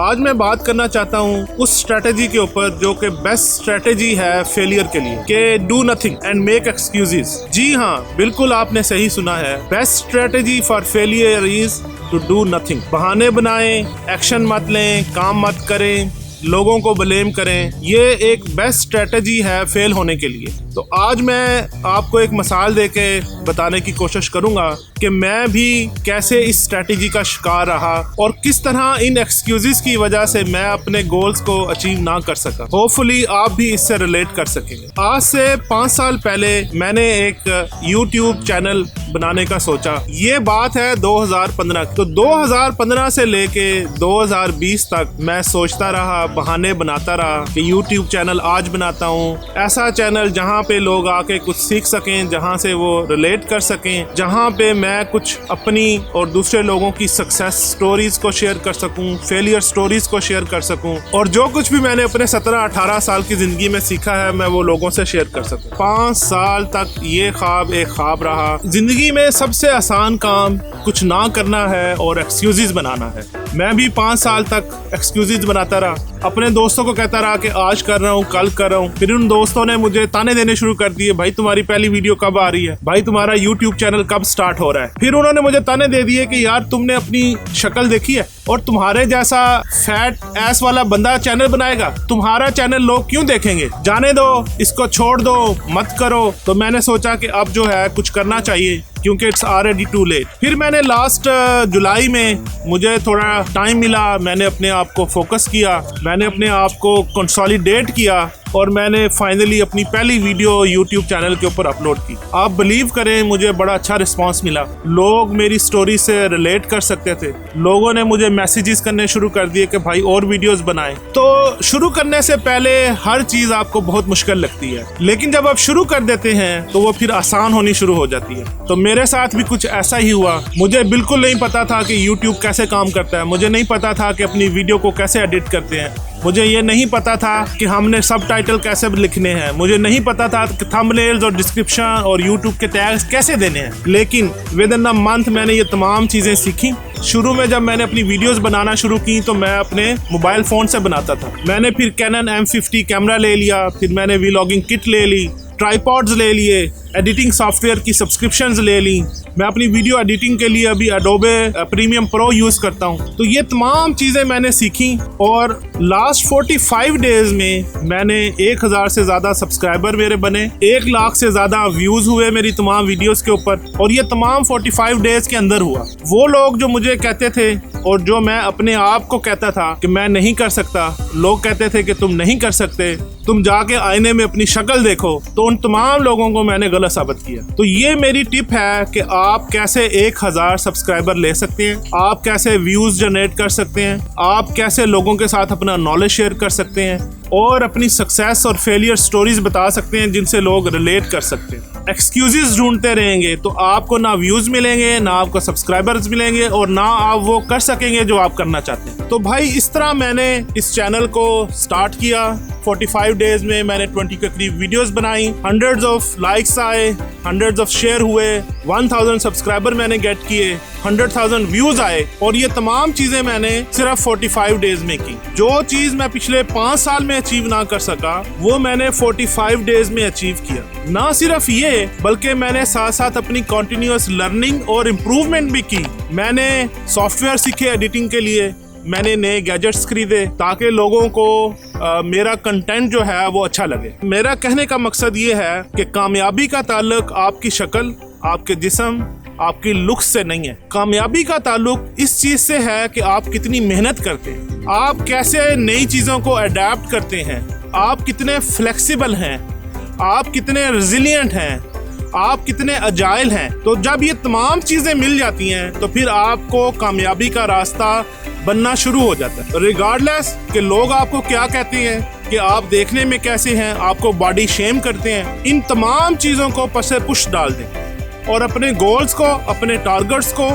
आज मैं बात करना चाहता हूँ उस स्ट्रेटेजी के ऊपर जो कि बेस्ट स्ट्रेटेजी है फेलियर के लिए, कि do nothing and make excuses. जी हाँ, बिल्कुल आपने सही सुना है। Best strategy for failure is to do nothing. बहाने बनाएं, एक्शन मत लें, काम मत करें, लोगों को ब्लेम करें, ये एक बेस्ट स्ट्रेटेजी है फेल होने के लिए। तो आज मैं आपको एक मिसाल देके बताने की कोशिश करूंगा कि मैं भी कैसे इस स्ट्रेटेजी का शिकार रहा और किस तरह इन एक्सक्यूजेस की वजह से मैं अपने गोल्स को अचीव ना कर सका। होपफुली आप भी इससे रिलेट कर सकेंगे। आज से 5 साल पहले मैंने एक यूट्यूब चैनल बनाने का सोचा। ये बात है 2015 की। तो 2015 से लेके 2020 तक मैं सोचता रहा, बहाने बनाता रहा कि यूट्यूब चैनल आज बनाता हूँ, ऐसा चैनल जहाँ पे लोग आके कुछ सीख सकें, जहाँ से वो रिलेट कर सकें, जहाँ पे मैं कुछ अपनी और दूसरे लोगों की सक्सेस स्टोरीज को शेयर कर सकूं, फेलियर स्टोरीज को शेयर कर सकूं, और जो कुछ भी मैंने अपने 17-18 साल की जिंदगी में सीखा है मैं वो लोगों से शेयर कर सकूं। 5 साल तक ये ख्वाब एक ख्वाब रहा। जिंदगी में सबसे आसान काम कुछ ना करना है और एक्सक्यूजेस बनाना है। मैं भी 5 साल तक एक्सक्यूजेस बनाता रहा, अपने दोस्तों को कहता रहा कि आज कर रहा हूँ, कल कर रहा हूँ। फिर उन दोस्तों ने मुझे ताने देने शुरू कर दिए, भाई तुम्हारी पहली वीडियो कब आ रही है, भाई तुम्हारा यूट्यूब चैनल कब स्टार्ट हो रहा है। फिर उन्होंने मुझे ताने दे दिए कि यार तुमने अपनी शक्ल देखी है और तुम्हारे जैसा फैट एस वाला बंदा चैनल बनाएगा, तुम्हारा चैनल लोग क्यों देखेंगे, जाने दो, इसको छोड़ दो, मत करो। तो मैंने सोचा कि अब जो है कुछ करना चाहिए क्योंकि इट्स ऑलरेडी टू लेट। फिर मैंने लास्ट जुलाई में मुझे थोड़ा टाइम मिला, मैंने अपने आप को फोकस किया, मैंने अपने आप को कंसोलिडेट किया और मैंने फाइनली अपनी पहली वीडियो यूट्यूब चैनल के ऊपर अपलोड की। आप बिलीव करें, मुझे बड़ा अच्छा रिस्पांस मिला। लोग मेरी स्टोरी से रिलेट कर सकते थे। लोगों ने मुझे मैसेजेस करने शुरू कर दिए कि भाई और वीडियोस बनाएं। तो शुरू करने से पहले हर चीज़ आपको बहुत मुश्किल लगती है, लेकिन जब आप शुरू कर देते हैं तो वो फिर आसान होनी शुरू हो जाती है। तो मेरे साथ भी कुछ ऐसा ही हुआ। मुझे बिल्कुल नहीं पता था कि यूट्यूब कैसे काम करता है, मुझे नहीं पता था कि अपनी वीडियो को कैसे एडिट करते हैं, मुझे ये नहीं पता था कि हमने सब टाइटल कैसे लिखने हैं, मुझे नहीं पता था कि थंबनेल्स और डिस्क्रिप्शन और यूट्यूब के टैग्स कैसे देने हैं। लेकिन विद इन अ मंथ मैंने ये तमाम चीज़ें सीखी। शुरू में जब मैंने अपनी वीडियोस बनाना शुरू की तो मैं अपने मोबाइल फ़ोन से बनाता था। मैंने फिर कैनन M50 कैमरा ले लिया, फिर मैंने व्लॉगिंग किट ले ली, ट्राइपॉड्स ले लिए, एडिटिंग सॉफ्टवेयर की सब्सक्रिप्शंस ले ली। मैं अपनी वीडियो एडिटिंग के लिए अभी एडोबे प्रीमियम प्रो यूज़ करता हूँ। तो ये तमाम चीज़ें मैंने सीखी और लास्ट 45 डेज में मैंने 1000 से ज़्यादा सब्सक्राइबर मेरे बने, 1 लाख से ज़्यादा व्यूज़ हुए मेरी तमाम वीडियोस के ऊपर। और ये तमाम 45 डेज के अंदर हुआ। वो लोग जो मुझे कहते थे और जो मैं अपने आप को कहता था कि मैं नहीं कर सकता, लोग कहते थे कि तुम नहीं कर सकते, तुम जाके आईने में अपनी शक्ल देखो, तो उन तमाम लोगों को मैंने गलत साबित किया। तो ये मेरी टिप है कि आप कैसे 1000 सब्सक्राइबर ले सकते हैं, आप कैसे व्यूज जनरेट कर सकते हैं, आप कैसे लोगों के साथ अपना नॉलेज शेयर कर सकते हैं और अपनी सक्सेस और फेलियर स्टोरीज बता सकते हैं जिनसे लोग रिलेट कर सकते हैं। एक्सक्यूजेस ढूंढते रहेंगे तो आपको ना व्यूज मिलेंगे, ना आपको सब्सक्राइबर्स मिलेंगे और ना आप वो कर सकेंगे जो आप करना चाहते हैं। तो भाई इस तरह मैंने इस चैनल को स्टार्ट किया। 45 डेज में मैंने 20 के करीब वीडियोस बनाई, हंड्रेड्स ऑफ लाइक्स आए, हंड्रेड्स ऑफ शेयर हुए, 1000 सब्सक्राइबर मैंने गेट किए, 100,000 व्यूज आए। और ये तमाम चीजें मैंने सिर्फ 45 डेज में की। जो चीज मैं पिछले 5 साल में अचीव ना कर सका वो मैंने 45 डेज में अचीव किया। ना सिर्फ ये बल्कि मैंने साथ साथ अपनी कंटिन्यूअस लर्निंग और इम्प्रूवमेंट भी की। मैंने सॉफ्टवेयर सीखे एडिटिंग के लिए, मैंने नए गैजेट्स खरीदे ताकि लोगों को मेरा कंटेंट जो है वो अच्छा लगे। मेरा कहने का मकसद ये है कि कामयाबी का ताल्लुक आपकी शक्ल, आपके जिस्म, आपकी लुक्स से नहीं है। कामयाबी का ताल्लुक इस चीज़ से है कि आप कितनी मेहनत करते हैं, आप कैसे नई चीज़ों को अडेप्ट करते हैं, आप कितने फ्लेक्सिबल हैं, आप कितने रेजिलिएंट हैं, आप कितने अजाइल हैं। तो जब ये तमाम चीज़ें मिल जाती हैं तो फिर आपको कामयाबी का रास्ता बनना शुरू हो जाता है। रिगार्डलेस कि लोग आपको क्या कहते हैं, कि आप देखने में कैसे हैं, आपको बॉडी शेम करते हैं, इन तमाम चीज़ों को पसे पुश डाल दें और अपने गोल्स को, अपने टारगेट्स को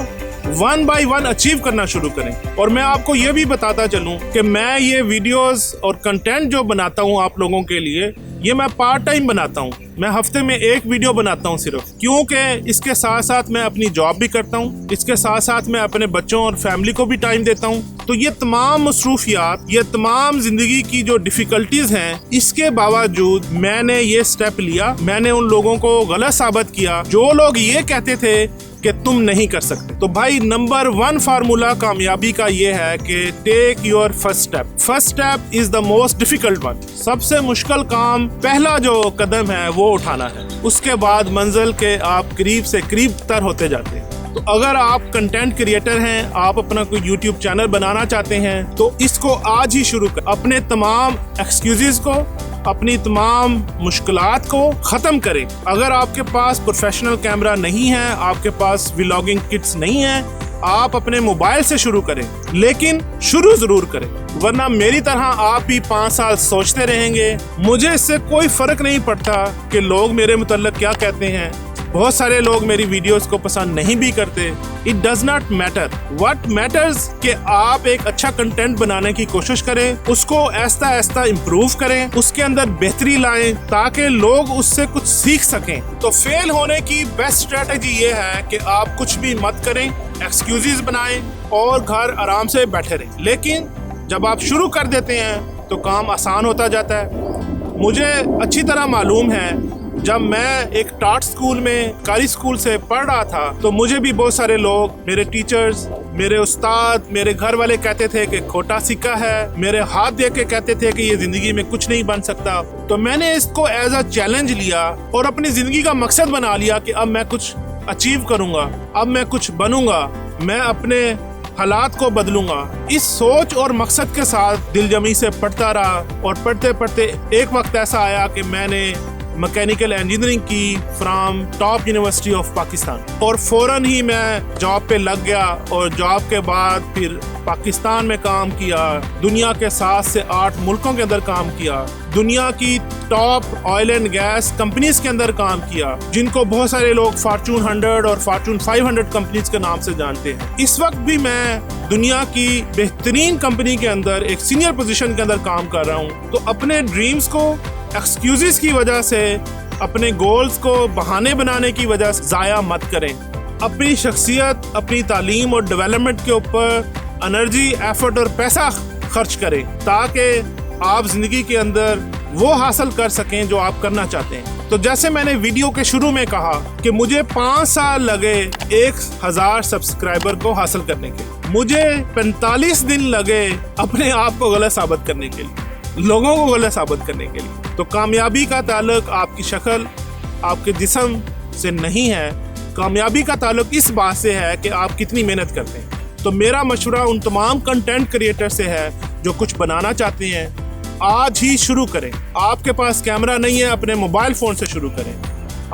1 by 1 अचीव करना शुरू करें। और मैं आपको ये भी बताता चलूँ कि मैं ये वीडियोस और कंटेंट जो बनाता हूँ आप लोगों के लिए, ये मैं पार्ट टाइम बनाता हूँ। मैं हफ्ते में एक वीडियो बनाता हूँ सिर्फ, क्योंकि इसके साथ साथ मैं अपनी जॉब भी करता हूँ, इसके साथ साथ मैं अपने बच्चों और फैमिली को भी टाइम देता हूँ। तो ये तमाम मसरूफियात, ये तमाम जिंदगी की जो डिफिकल्टीज हैं, इसके बावजूद मैंने ये स्टेप लिया। मैंने उन लोगों को गलत साबित किया जो लोग ये कहते थे कि तुम नहीं कर सकते। तो भाई नंबर 1 फार्मूला कामयाबी का ये है कि take your first step. First step is the most difficult one. सबसे मुश्किल काम, पहला जो कदम है वो उठाना है। उसके बाद मंजिल के आप करीब से करीब तर होते जाते हैं। तो अगर आप कंटेंट क्रिएटर हैं, आप अपना कोई यूट्यूब चैनल बनाना चाहते हैं, तो इसको आज ही शुरू कर। अपने तमाम एक्सक्यूजेस को, अपनी तमाम मुश्किलात को ख़त्म करें। अगर आपके पास प्रोफेशनल कैमरा नहीं है, आपके पास व्लॉगिंग किट्स नहीं है, आप अपने मोबाइल से शुरू करें, लेकिन शुरू ज़रूर करें, वरना मेरी तरह आप भी 5 साल सोचते रहेंगे। मुझे इससे कोई फ़र्क नहीं पड़ता कि लोग मेरे मुतल्लिक़ क्या कहते हैं। बहुत सारे लोग मेरी वीडियोस को पसंद नहीं भी करते। It does not matter. What matters कि आप एक अच्छा कंटेंट बनाने की कोशिश करें, उसको ऐसा ऐसा इम्प्रूव करें, उसके अंदर बेहतरी लाएं, ताकि लोग उससे कुछ सीख सकें। तो फेल होने की बेस्ट स्ट्रेटजी ये है कि आप कुछ भी मत करें, एक्सक्यूजेस बनाएं और घर आराम से बैठे रहें। लेकिन जब आप शुरू कर देते हैं तो काम आसान होता जाता है। मुझे अच्छी तरह मालूम है, जब मैं एक टाट स्कूल में, कारी स्कूल से पढ़ रहा था, तो मुझे भी बहुत सारे लोग, मेरे टीचर्स, मेरे उस्ताद, मेरे घर वाले कहते थे कि खोटा सिक्का है। मेरे हाथ देख के कहते थे कि ये जिंदगी में कुछ नहीं बन सकता। तो मैंने इसको एज अ चैलेंज लिया और अपनी जिंदगी का मकसद बना लिया कि अब मैं कुछ अचीव करूंगा, अब मैं कुछ बनूंगा, मैं अपने हालात को बदलूंगा। इस सोच और मकसद के साथ दिलजमी से पढ़ता रहा और पढ़ते पढ़ते एक वक्त ऐसा आया कि मैंने मैकेनिकल इंजीनियरिंग की from top university of Pakistan, और फौरन ही मैं जॉब पे लग गया और जॉब के बाद फिर पाकिस्तान में काम किया। दुनिया के 7 से 8 मुल्कों के अंदर काम किया। दुनिया की top oil and gas companies के अंदर काम किया, जिनको बहुत सारे लोग फॉर्चून 100 और फॉर्चून 500 कंपनीज के नाम से जानते हैं। इस वक्त भी मैं दुनिया की बेहतरीन कंपनी के अंदर एक सीनियर पोजीशन के अंदर काम कर रहा हूँ। तो अपने ड्रीम्स को एक्सक्यूजेस की वजह से, अपने गोल्स को बहाने बनाने की वजह से ज़ाया मत करें। अपनी शख्सियत, अपनी तालीम और डेवलपमेंट के ऊपर एनर्जी, एफर्ट और पैसा खर्च करें, ताकि आप ज़िंदगी के अंदर वो हासिल कर सकें जो आप करना चाहते हैं। तो जैसे मैंने वीडियो के शुरू में कहा कि मुझे 5 साल लगे 1000 सब्सक्राइबर को हासिल करने के। मुझे 45 दिन लगे अपने आप को गलत साबित करने के लिए, लोगों को गलत साबित करने के लिए। तो कामयाबी का ताल्लुक आपकी शक्ल, आपके जिस्म से नहीं है। कामयाबी का ताल्लुक इस बात से है कि आप कितनी मेहनत करते हैं। तो मेरा मशवरा उन तमाम कंटेंट क्रिएटर से है जो कुछ बनाना चाहते हैं, आज ही शुरू करें। आपके पास कैमरा नहीं है, अपने मोबाइल फ़ोन से शुरू करें।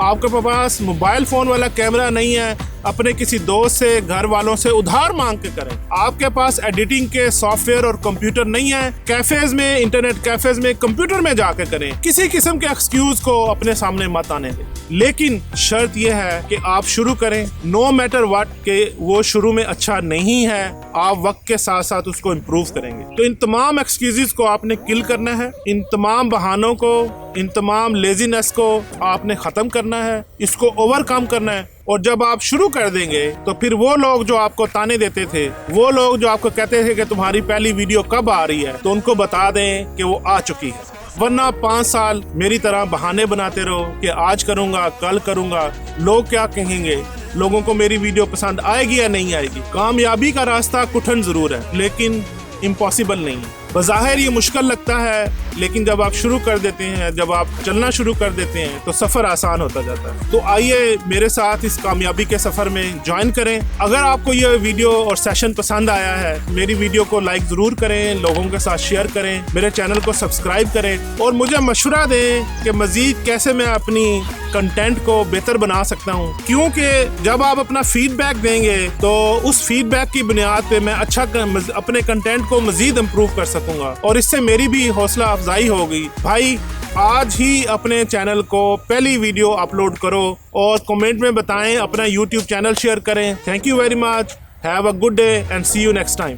आपके पास मोबाइल फ़ोन वाला कैमरा नहीं है, अपने किसी दोस्त से, घर वालों से उधार मांग के करें। आपके पास एडिटिंग के सॉफ्टवेयर और कंप्यूटर नहीं है, कैफेज में, इंटरनेट कैफेज में, कंप्यूटर में जाकर करें। किसी किस्म के एक्सक्यूज को अपने सामने मत आने दें। लेकिन शर्त यह है कि आप शुरू करें, नो मैटर व्हाट, के वो शुरू में अच्छा नहीं है, आप वक्त के साथ साथ उसको इम्प्रूव करेंगे। तो इन तमाम एक्सक्यूजेस को आपने किल करना है, इन तमाम बहानों को, इन तमाम लेजीनेस को आपने ख़त्म करना है, इसको ओवरकम करना है। और जब आप शुरू कर देंगे तो फिर वो लोग जो आपको ताने देते थे, वो लोग जो आपको कहते थे कि तुम्हारी पहली वीडियो कब आ रही है, तो उनको बता दें कि वो आ चुकी है। वरना 5 साल मेरी तरह बहाने बनाते रहो कि आज करूंगा, कल करूंगा, लोग क्या कहेंगे, लोगों को मेरी वीडियो पसंद आएगी या नहीं आएगी। कामयाबी का रास्ता कठिन जरूर है, लेकिन इम्पॉसिबल नहीं है। बज़ाहिर ये मुश्किल लगता है, लेकिन जब आप शुरू कर देते हैं, जब आप चलना शुरू कर देते हैं, तो सफ़र आसान होता जाता है। तो आइए मेरे साथ इस कामयाबी के सफ़र में ज्वाइन करें। अगर आपको ये वीडियो और सेशन पसंद आया है, मेरी वीडियो को लाइक ज़रूर करें, लोगों के साथ शेयर करें, मेरे चैनल को सब्सक्राइब करें और मुझे मशवरा दें कि मज़ीद कैसे मैं अपनी कंटेंट को बेहतर बना सकता हूँ। क्योंकि जब आप अपना फीडबैक देंगे तो उस फीडबैक की बुनियाद पे मैं अच्छा अपने कंटेंट को मज़ीद इम्प्रूव कर सकूँगा और इससे मेरी भी हौसला अफजाई होगी। भाई आज ही अपने चैनल को पहली वीडियो अपलोड करो और कमेंट में बताएं, अपना यूट्यूब चैनल शेयर करें। Thank you very much, have a good day and see you next time.